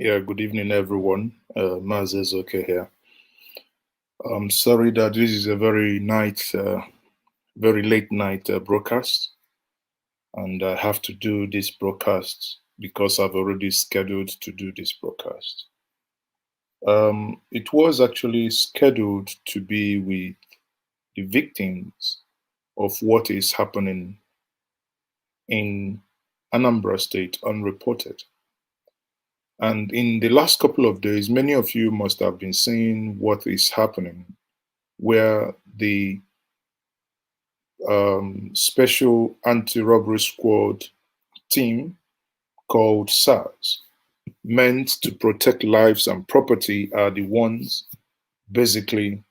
Yeah, good evening, everyone. Maz okay here. I'm sorry that this is a very late night broadcast, and I have to do this broadcast because I've already scheduled to do this broadcast. It was actually scheduled to be with the victims of what is happening in Anambra State unreported. And in the last couple of days, many of you must have been seeing what is happening, where the special anti-robbery squad team called SARS, meant to protect lives and property, are the ones basically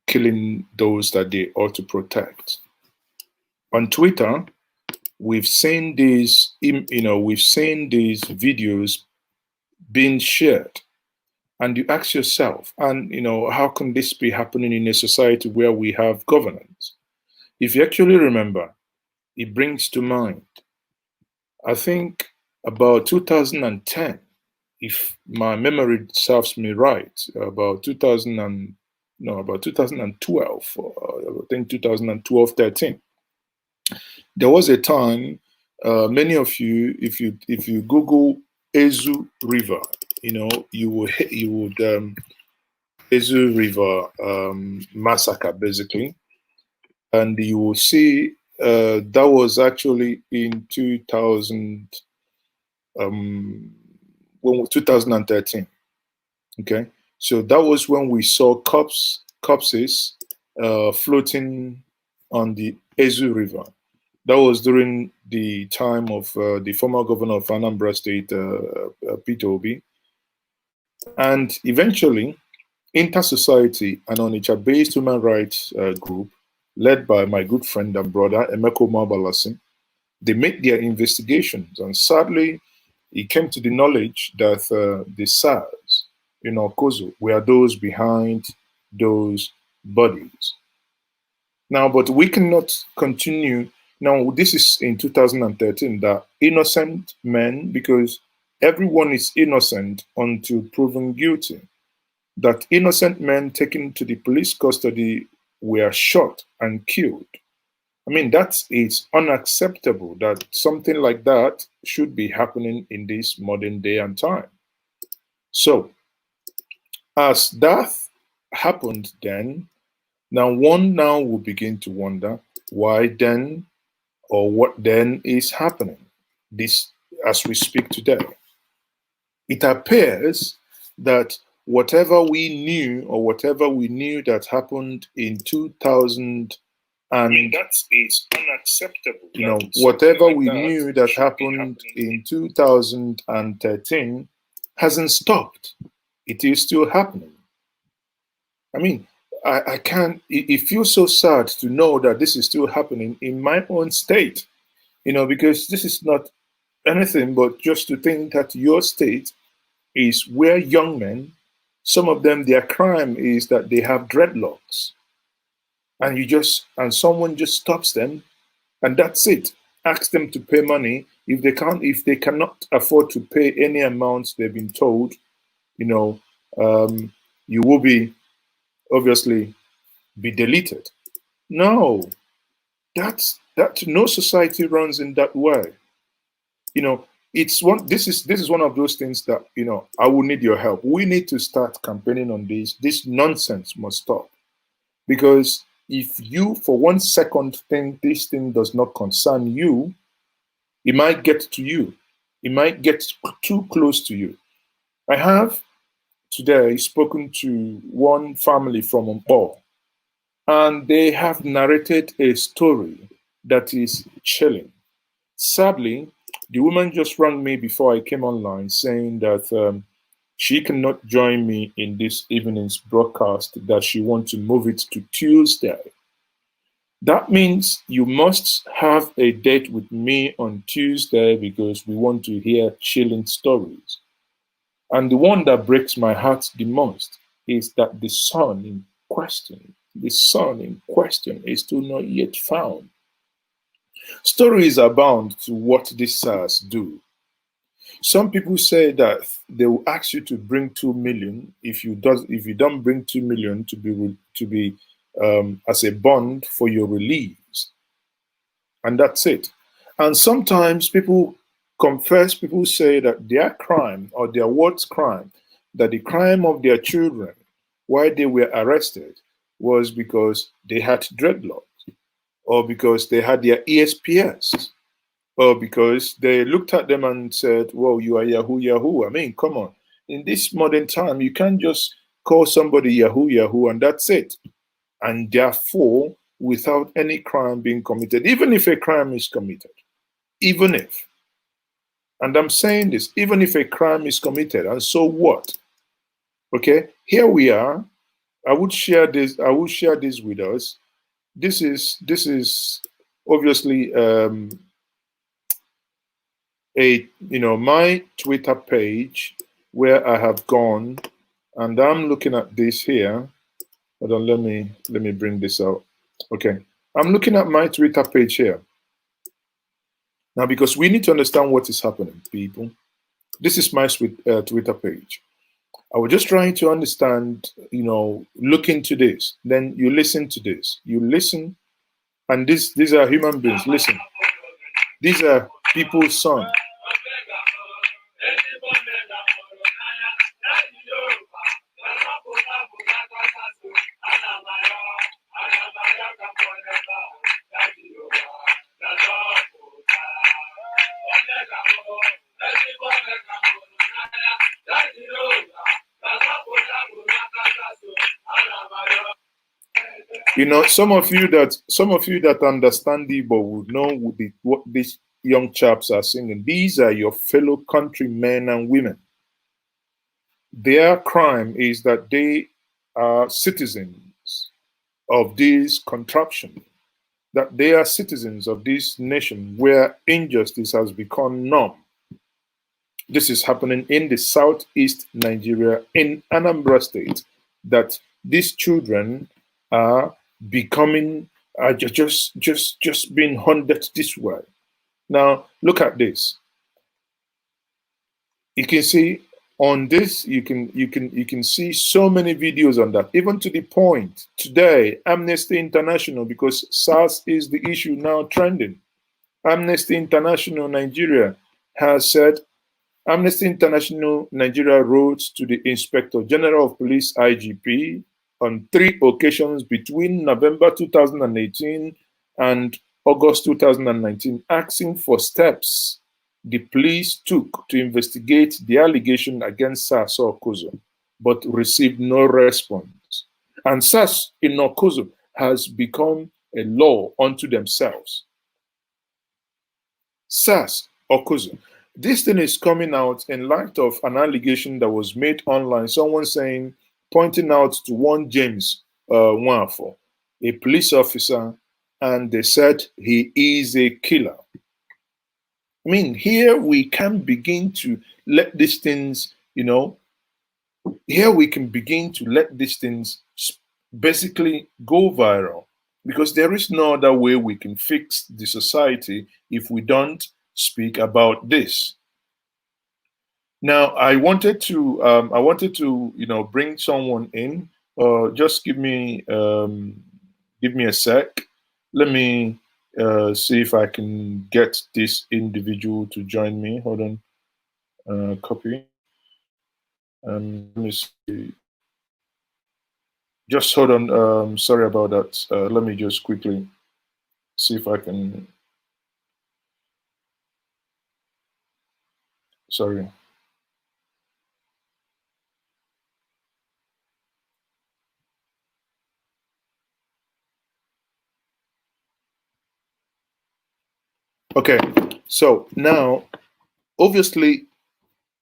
killing those that they ought to protect. On Twitter, we've seen these videos being shared, and you ask yourself, and how can this be happening in a society where we have governance? If you actually remember, it brings to mind, I think, about 2010, if my memory serves me right, about 2000 and no, about 2012, I think 2012, 13. There was a time, many of you, if you Google Ezu River, you would Ezu River massacre basically, and you will see that was actually in 2000, 2013. Okay, so that was when we saw corpses floating on the Ezu River. That was during the time of the former governor of Anambra State, Peter Obi, and eventually Inter-Society, an Onitsha-based human rights group led by my good friend and brother Emeko Mabalasi, they made their investigations, and sadly, it came to the knowledge that the SARS in Awkuzu were those behind those bodies. Now, but we cannot continue. Now, this is in 2013, that innocent men, because everyone is innocent until proven guilty, that innocent men taken to the police custody were shot and killed. I mean, that is unacceptable, that something like that should be happening in this modern day and time. So, as that happened then, one now will begin to wonder why then, or what then is happening this as we speak today. It appears that whatever we knew, or whatever we knew that happened in 2000, and that is unacceptable. Whatever we knew that happened in 2013 hasn't stopped. It is still happening. I mean, I can't, it feels so sad to know that this is still happening in my own state, because this is not anything but just to think that your state is where young men, some of them, their crime is that they have dreadlocks. And someone just stops them, and that's it. Ask them to pay money. If they cannot afford to pay any amounts they've been told, you will be obviously be deleted. No, that no society runs in that way. It's one. This is one of those things that I will need your help. We need to start campaigning on this. This nonsense must stop, because if you for 1 second think this thing does not concern you, it might get to you. It might get too close to you. I have today spoken to one family from Mpo, and they have narrated a story that is chilling. Sadly, the woman just rang me before I came online saying that she cannot join me in this evening's broadcast, that she wants to move it to Tuesday. That means you must have a date with me on Tuesday, because we want to hear chilling stories. And the one that breaks my heart the most is that the son in question is still not yet found. Stories abound to what these SARS do. Some people say that they will ask you to bring 2 million if you don't bring 2 million to be as a bond for your release, and that's it. And sometimes people confess, people say that their crime or their worst crime, that the crime of their children, why they were arrested, was because they had dreadlocks, or because they had their ESPS, or because they looked at them and said, "Well, you are Yahoo Yahoo." I mean, come on. In this modern time, you can't just call somebody Yahoo Yahoo and that's it. And therefore, without any crime being committed, even if a crime is committed, even if, and I'm saying this, even if a crime is committed, and so what? Okay, here we are. I would share this. I will share this with us. This is obviously my Twitter page where I have gone, and I'm looking at this here. Hold on, let me bring this out. Okay, I'm looking at my Twitter page here now, because we need to understand what is happening, people. This is my Twitter page. I was just trying to understand, look into this. Then you listen to this. You listen, and these are human beings. Listen, these are people's sons. Some of you that understand Igbo would know what these young chaps are singing. These are your fellow countrymen and women. Their crime is that they are citizens of this contraption, that they are citizens of this nation where injustice has become norm. This is happening in the southeast Nigeria, in Anambra State, that these children are becoming, just being hunted this way. Now, look at this. You can see on this, you can see so many videos on that, even to the point today, Amnesty International, because SARS is the issue now trending. Amnesty International Nigeria has said, Amnesty International Nigeria wrote to the Inspector General of Police IGP on 3 occasions between November 2018 and August 2019, asking for steps the police took to investigate the allegation against SARS Awkuzu, but received no response. And SARS in Awkuzu has become a law unto themselves. SARS Awkuzu. This thing is coming out in light of an allegation that was made online. Someone pointing out to one James Nwafo, a police officer, and they said he is a killer. I mean, here we can begin to let these things, here we can begin to let these things basically go viral, because there is no other way we can fix the society if we don't speak about this. Now, I wanted to bring someone in. Just give me a sec. Let me see if I can get this individual to join me. Hold on. Copy. Let me see. Just hold on. Sorry about that. Let me just quickly see if I can. Sorry. Okay. So now, obviously,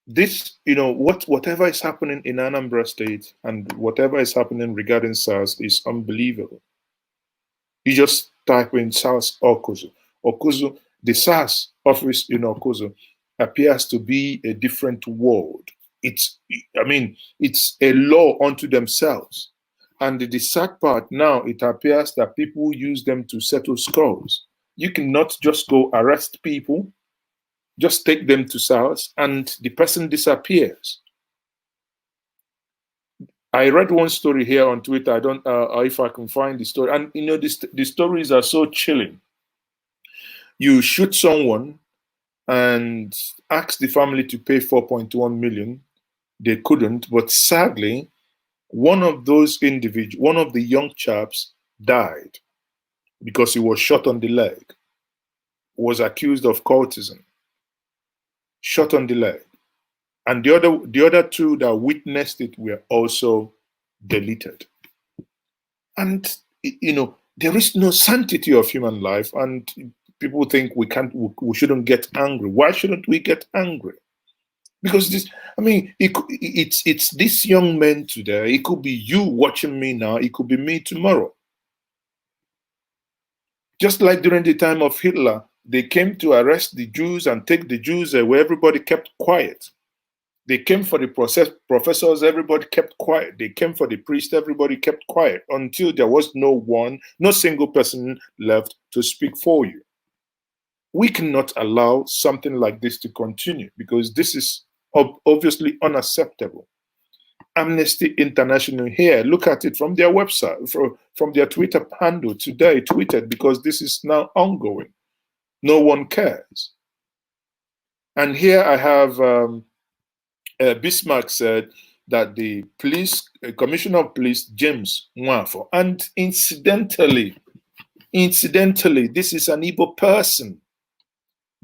this, whatever is happening in Anambra State and whatever is happening regarding SARS is unbelievable. You just type in SARS Awkuzu. Awkuzu, the SARS office in Awkuzu appears to be a different world. It's a law unto themselves. And the sad part now, it appears that people use them to settle scores. You cannot just go arrest people just take them to SARS, and the person disappears. I read one story here on Twitter. I don't if I can find the story. And you know, the stories are so chilling. You shoot someone and ask the family to pay 4.1 million. They couldn't, but sadly, one of those individuals, one of the young chaps, died because he was shot on the leg. Was accused of cultism. Shot on the leg. And the other two that witnessed it were also deleted. And you know, there is no sanctity of human life, and people think we shouldn't get angry. Why shouldn't we get angry? Because this, I mean, it's this young man today. It could be you watching me now. It could be me tomorrow. Just like during the time of Hitler, they came to arrest the Jews and take the Jews away. Everybody kept quiet. They came for the professors, everybody kept quiet. They came for the priest, everybody kept quiet until there was no single person left to speak for you. We cannot allow something like this to continue because this is obviously unacceptable. Amnesty International here, look at it from their website, from their Twitter handle today, tweeted because this is now ongoing. No one cares. And here I have Bismarck said that the police, Commissioner of Police, James Nwafo, and incidentally, this is an Igbo person,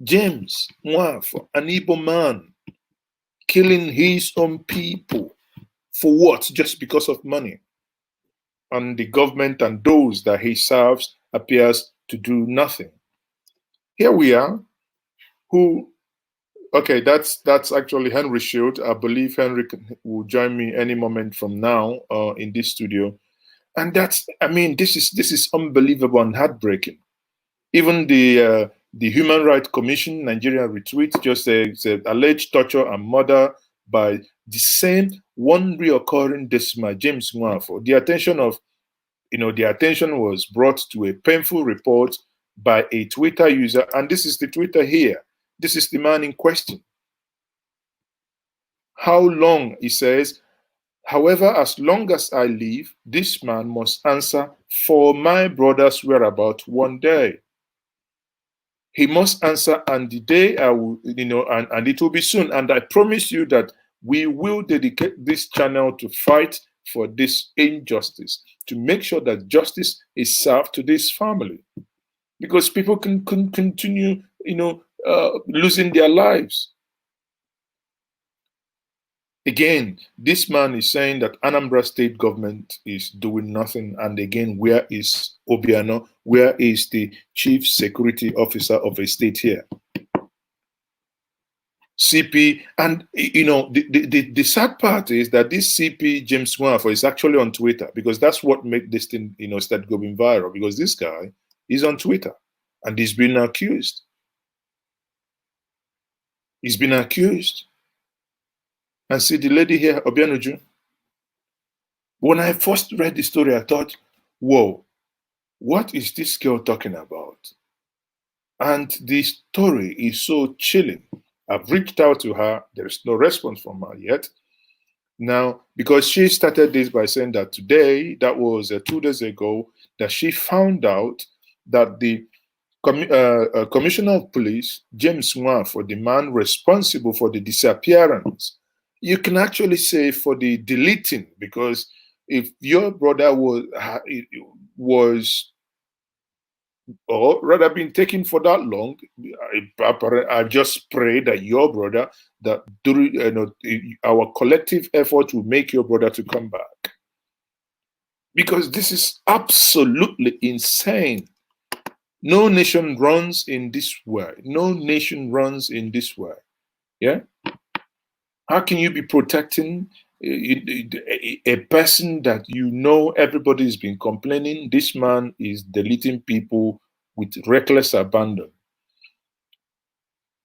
James Nwafo, an Igbo man, killing his own people. For what? Just because of money. And the government and those that he serves appears to do nothing. Here we are, okay, that's actually Henry Shield. I believe Henry will join me any moment from now in this studio. And that's, I mean, this is unbelievable and heartbreaking. Even the Human Rights Commission, Nigeria retweet, just says alleged torture and murder by the same one reoccurring decimal, James Nwafo. The attention was brought to a painful report by a Twitter user, and this is the Twitter here. This is the man in question. How long, he says, however, as long as I live, this man must answer for my brother's whereabouts one day. He must answer, and the day I will, and it will be soon. And I promise you that we will dedicate this channel to fight for this injustice, to make sure that justice is served to this family. Because people can continue, losing their lives. Again, this man is saying that Anambra state government is doing nothing. And again, where is Obiano? Where is the chief security officer of a state here? CP, and the sad part is that this CP James Nwafo is actually on Twitter, because that's what made this thing start going viral, because this guy is on Twitter and he's been accused. He's been accused. And see the lady here, Obianuju. When I first read the story, I thought, whoa, what is this girl talking about? And the story is so chilling. I've reached out to her. There's no response from her yet. Now, because she started this by saying that today, that was 2 days ago, that she found out that the Commissioner of Police, James Nwafo, the man responsible for the disappearance, you can actually say for the deleting, because if your brother was or rather been taken for that long, I just pray that your brother, that our collective effort will make your brother to come back. Because this is absolutely insane. No nation runs in this way. No nation runs in this way. Yeah? How can you be protecting a person that everybody's been complaining? This man is deleting people with reckless abandon.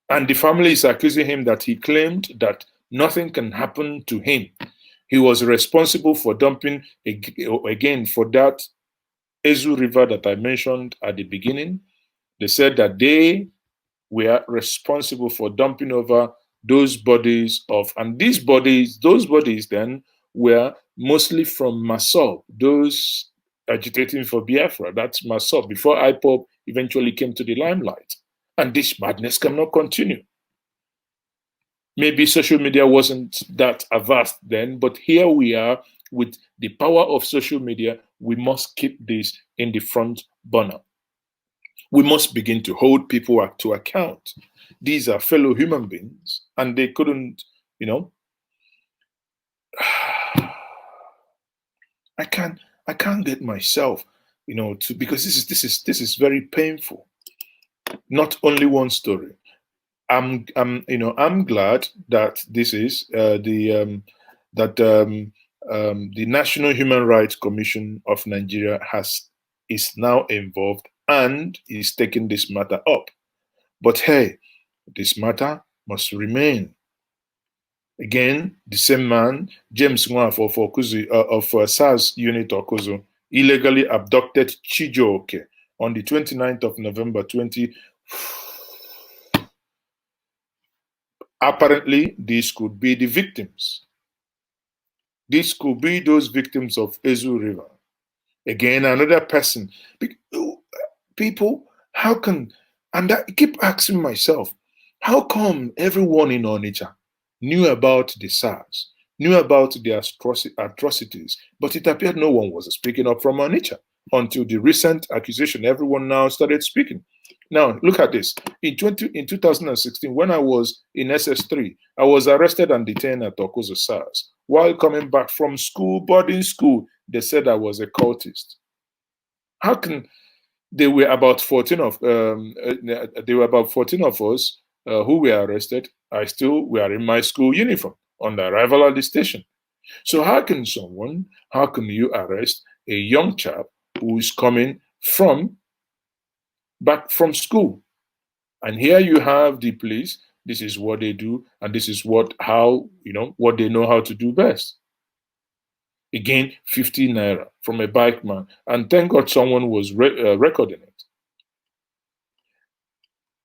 And the family is accusing him that he claimed that nothing can happen to him. He was responsible for dumping, again, for that Ezu River that I mentioned at the beginning. They said that they we are responsible for dumping over those bodies of, and those bodies then were mostly from Masop, those agitating for Biafra. That's Masop, before IPOB eventually came to the limelight. And this madness cannot continue. Maybe social media wasn't that vast then, but here we are with the power of social media. We must keep this in the front burner. We must begin to hold people to account. These are fellow human beings, and they couldn't, you know, I can't get myself, to, because this is very painful. Not only one story. I'm glad that this is the National Human Rights Commission of Nigeria is now involved and is taking this matter up. But hey, this matter must remain. Again, the same man, James Nwaf of Awkuzu, of SARS unit Awkuzu, illegally abducted Chijioke on the 29th of November 20. Apparently, these could be the victims. These could be those victims of Ezu River. Again, another person. People, how can, and I keep asking myself, how come everyone in Onitsha knew about the SARS, knew about the atrocities, but it appeared no one was speaking up from Onitsha until the recent accusation? Everyone now started speaking. Now, look at this. In 2016, when I was in SS3, I was arrested and detained at Awkuzu SARS. While coming back from school, boarding school, they said I was a cultist. How can there were about 14 of there were about 14 of us who were arrested. I still were in my school uniform on the arrival at the station. So how can you arrest a young chap who is coming back from school? And here you have the police. This is what they do, and this is what they know how to do best. Again, 50 naira from a bike man, and thank God someone was recording it.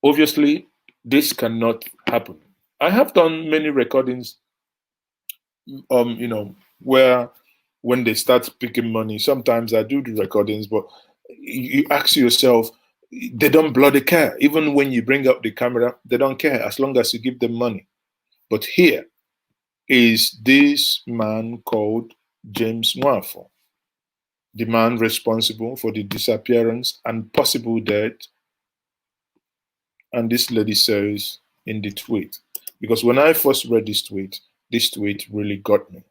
Obviously, this cannot happen. I have done many recordings, where when they start picking money, sometimes I do the recordings, but you ask yourself, they don't bloody care. Even when you bring up the camera, they don't care as long as you give them money. But here is this man called James Nwafo, the man responsible for the disappearance and possible death. And this lady says in the tweet, because when I first read this tweet really got me.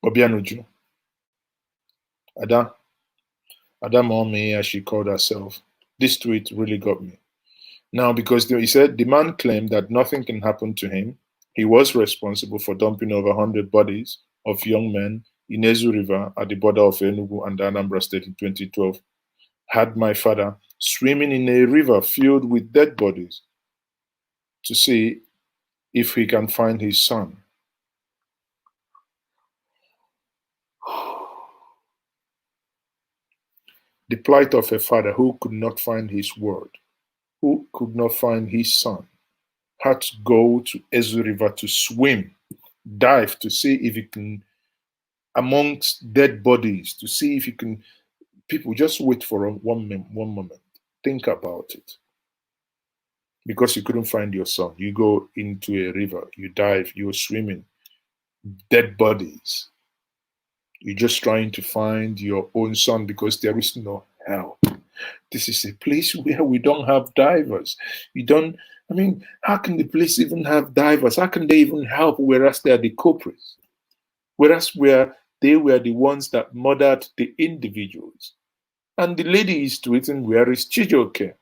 Obianuju, Ada Mommy, as she called herself, this tweet really got me. Now, because he said the man claimed that nothing can happen to him. He was responsible for dumping over 100 bodies of young men in Ezu River at the border of Enugu and Anambra State in 2012. Had my father swimming in a river filled with dead bodies to see if he can find his son. The plight of a father who could not find his word, who could not find his son, had to go to Ezu River to swim, dive to see if he can, amongst dead bodies, to see if he can. People, just wait for one moment. Think about it. Because you couldn't find your son, you go into a river, you dive, you're swimming, dead bodies. You're just trying to find your own son because there is no help. This is a place where we don't have divers. How can the place even have divers? How can they even help, whereas they are the culprits? Whereas they were the ones that murdered the individuals. And the lady is tweeting, where is Chijioke?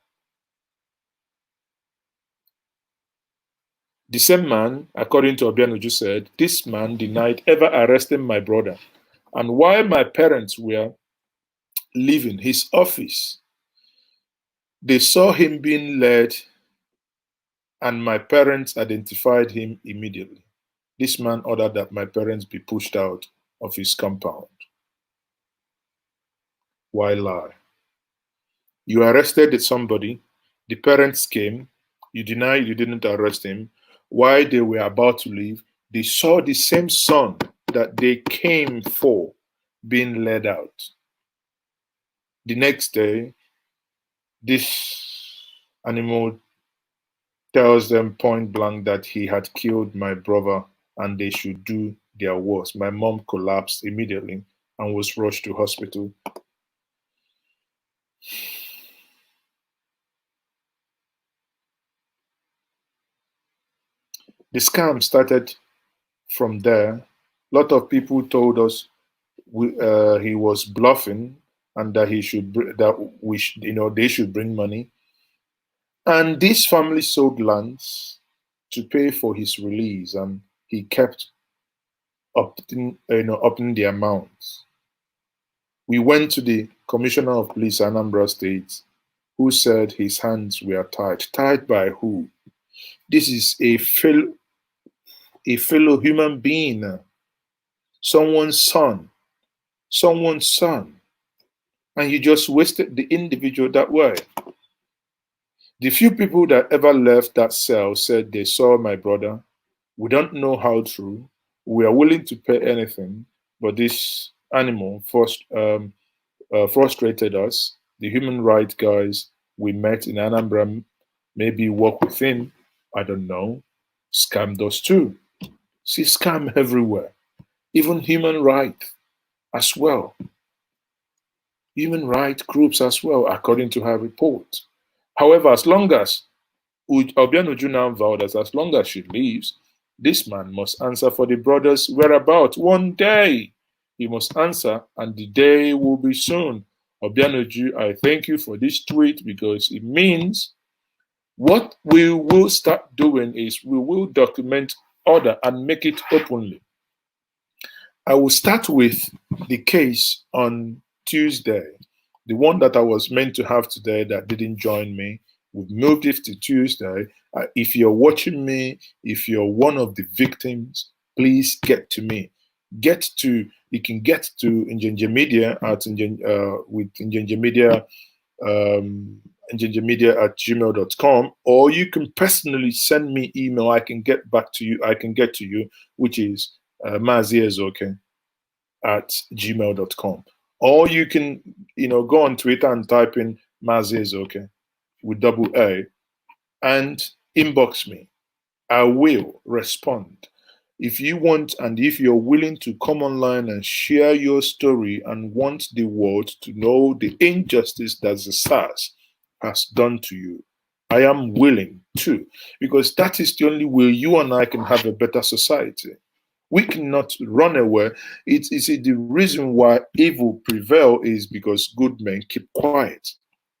The same man, according to Obianuju, said, this man denied ever arresting my brother. And while my parents were leaving his office, they saw him being led, and my parents identified him immediately. This man ordered that my parents be pushed out of his compound. Why lie? You arrested somebody, The parents came. You deny you didn't arrest him. While they were about to leave, they saw the same son that they came for being led out. The next day, this animal tells them point blank that he had killed my brother and they should do their worst. My mom collapsed immediately and was rushed to hospital. The scam started from there. A lot of people told us he was bluffing and that they should bring money. And this family sold lands to pay for his release, and he kept upping the amounts. We went to the Commissioner of Police, Anambra State, who said his hands were tied. Tied by who? This is a fellow human being, someone's son, and you just wasted the individual that way. The few people that ever left that cell said they saw my brother. We don't know how true. We are willing to pay anything, but this animal frustrated us. The human rights guys we met in Anambra maybe work with him. I don't know. Scammed us too. See, scam everywhere. Even human rights as well. Human rights groups as well, according to her report. However, as long as Obianuju now vowed that as long as she lives, this man must answer for the brother's whereabouts. One day he must answer, and the day will be soon. Obianuju, I thank you for this tweet because it means what we will start doing is we will document order and make it openly. I will start with the case on Tuesday, the one that I was meant to have today that didn't join me. We've moved it to Tuesday. If you're watching me, if you're one of the victims, please get to me. You can get to Injanja Media with Injanja Media, at gmail.com, or you can personally send me email. I can get to you, which is maziezoke at gmail.com. Or you can, go on Twitter and type in maziezoke with double A and inbox me. I will respond. If you want and if you're willing to come online and share your story and want the world to know the injustice that the SARS has done to you, I am willing to, because that is the only way you and I can have a better society. We cannot run away. It's the reason why evil prevail is because good men keep quiet.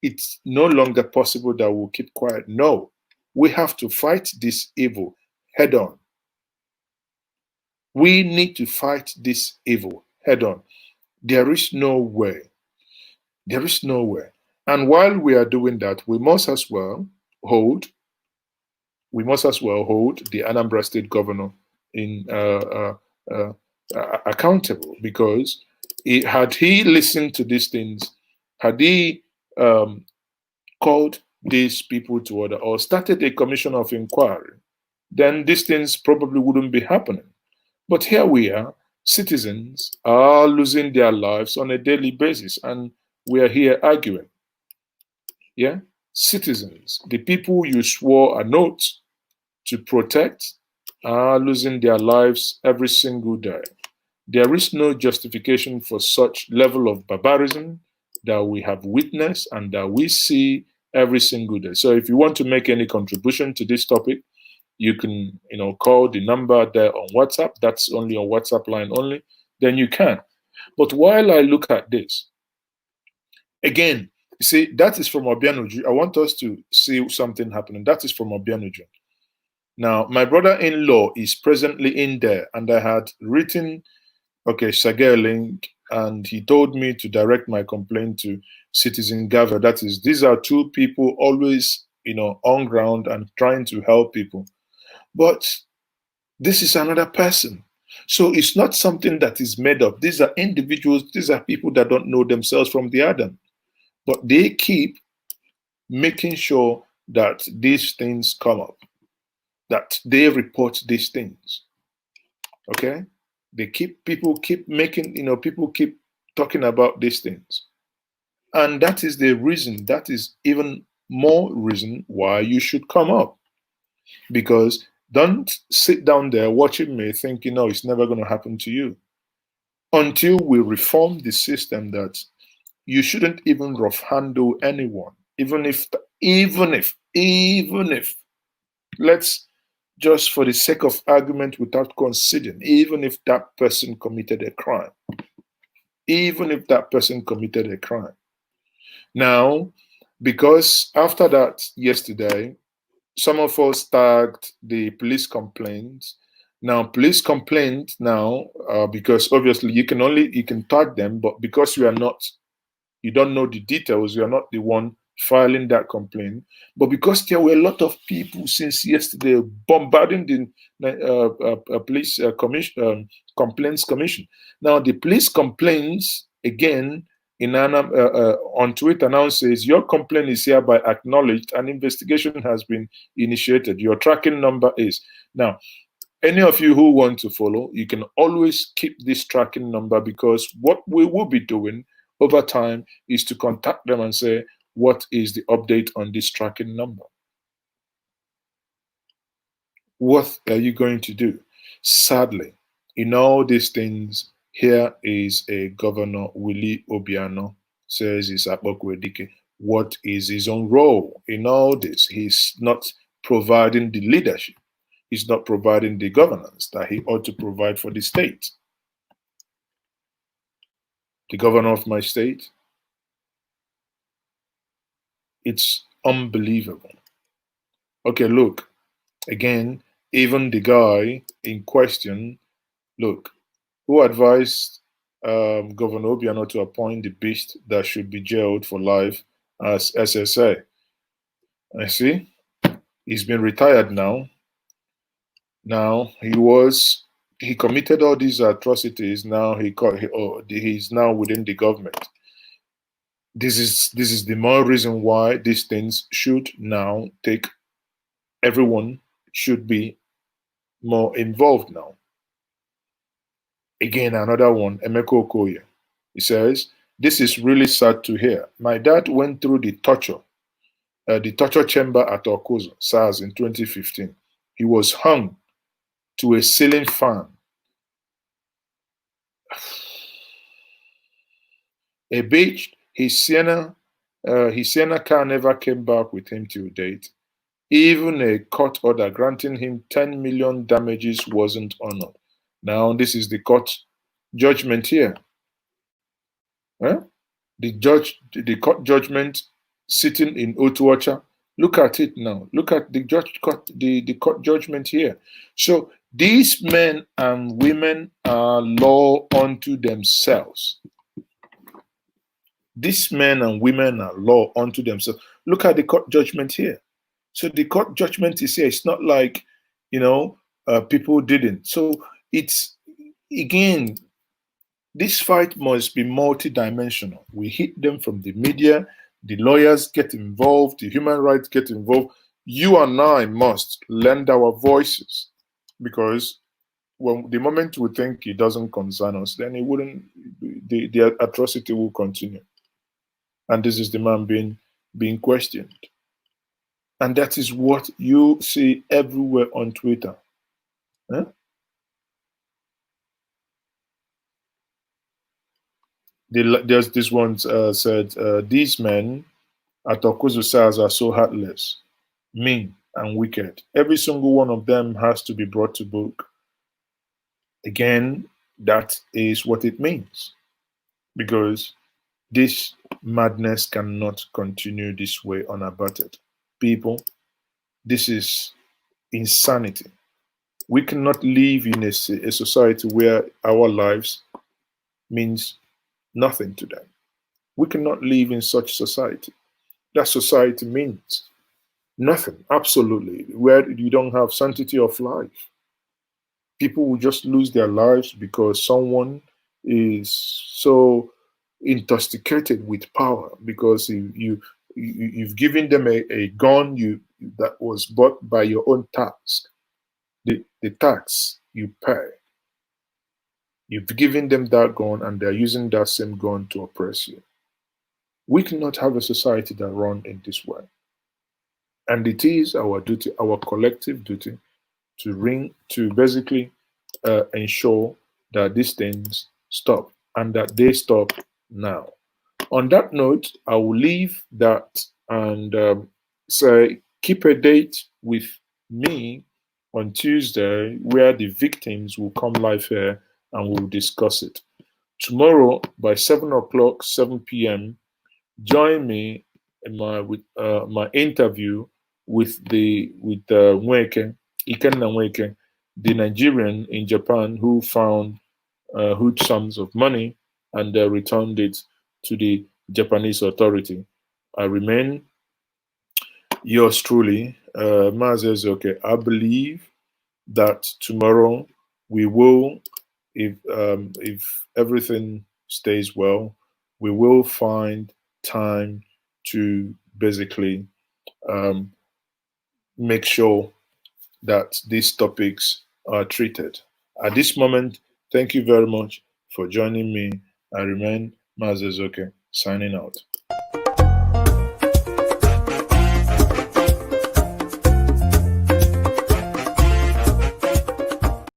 It's no longer possible that we'll keep quiet. No, we have to fight this evil head on. We need to fight this evil head on. There is no way. There is no way. And while we are doing that, we must as well hold the Anambra State governor in accountable, because had he listened to these things, had he called these people to order or started a commission of inquiry, then these things probably wouldn't be happening. But here we are, citizens are losing their lives on a daily basis, and we are here arguing. Yeah? Citizens, the people you swore an oath to protect, are losing their lives every single day. There is no justification for such level of barbarism that we have witnessed and that we see every single day. So if you want to make any contribution to this topic, you can, call the number there on WhatsApp. That's only on WhatsApp line only. Then you can. But while I look at this, again, you see, that is from Obianuju. I want us to see something happening. That is from Obianuju. Now, my brother-in-law is presently in there, and I had written, Shagel link, and he told me to direct my complaint to Citizen Gather. That is, these are two people always, on ground and trying to help people. But this is another person. So it's not something that is made up. These are individuals, these are people that don't know themselves from the Adam. But they keep making sure that these things come up, that they report these things. Okay? People keep making, people keep talking about these things. And that is the reason, that is even more reason why you should come up. Because don't sit down there watching me thinking, no, it's never going to happen to you. Until we reform the system that you shouldn't even rough handle anyone, even if, let's just for the sake of argument without considering, even if that person committed a crime, even if that person committed a crime. Now, because after that yesterday, some of us tagged the police complaints. Now, police complaint now, because obviously you can tag them, but because you don't know the details, you are not the one filing that complaint. But because there were a lot of people since yesterday bombarding the police complaints commission. Now, the police complaints again on Twitter now says your complaint is hereby acknowledged and investigation has been initiated. Your tracking number is now. Any of you who want to follow, you can always keep this tracking number, because what we will be doing over time is to contact them and say, what is the update on this tracking number? What are you going to do? Sadly, in all these things, here is a Governor Willie Obiano says is Akpokwedike. What is his own role in all this? He's not providing the leadership. He's not providing the governance that he ought to provide for the state. The governor of my state, it's unbelievable. Okay, look, again, even the guy in question, look, who advised Governor Obiano to appoint the beast that should be jailed for life as SSA? I see, he's been retired now. Now he committed all these atrocities. Now he's now within the government. This is the more reason why these things should now take, everyone should be more involved now. Again, another one, Emeko Okoye. He says, this is really sad to hear. My dad went through the torture chamber at Awkuzu, SARS, in 2015. He was hung to a ceiling fan. A bitch, his Sienna car never came back with him till date. Even a court order granting him 10 million damages wasn't honored. Now, this is the court judgment here. Huh? The court judgment sitting in Otuacha. Look at it now. Look at the court judgment here. So these men and women are law unto themselves. These men and women are law unto themselves. Look at the court judgment here. So the court judgment is here. It's not like, people didn't. So it's, again, this fight must be multidimensional. We hit them from the media, the lawyers get involved, the human rights get involved. You and I must lend our voices, because when the moment we think it doesn't concern us, then it wouldn't, the atrocity will continue. And this is the man being questioned. And that is what you see everywhere on Twitter. Huh? There's this one said, these men at Awkuzu SARS are so heartless, mean, and wicked. Every single one of them has to be brought to book. Again, that is what it means. Because this madness cannot continue this way unabated. People, this is insanity. We cannot live in a society where our lives means nothing to them. We cannot live in such society. That society means nothing, absolutely, where you don't have sanctity of life. People will just lose their lives because someone is so intoxicated with power, because You've given them a gun that was bought by your own tax, the tax you pay. You've given them that gun and they're using that same gun to oppress you. We cannot have a society that runs in this way. And it is our duty, our collective duty, to basically ensure that these things stop and that they stop now. On that note, I will leave that and say keep a date with me on Tuesday where the victims will come live here and we'll discuss it. Tomorrow by 7 o'clock, 7 p.m., join me in my interview with Nweke, Ikenna Nweke, the Nigerian in Japan who found huge sums of money and returned it to the Japanese authority. I remain yours truly, Mazezoke. I believe that tomorrow we will, if everything stays well, we will find time to basically um, make sure that these topics are treated. At this moment, thank you very much for joining me. I remain Mazezoke, signing out.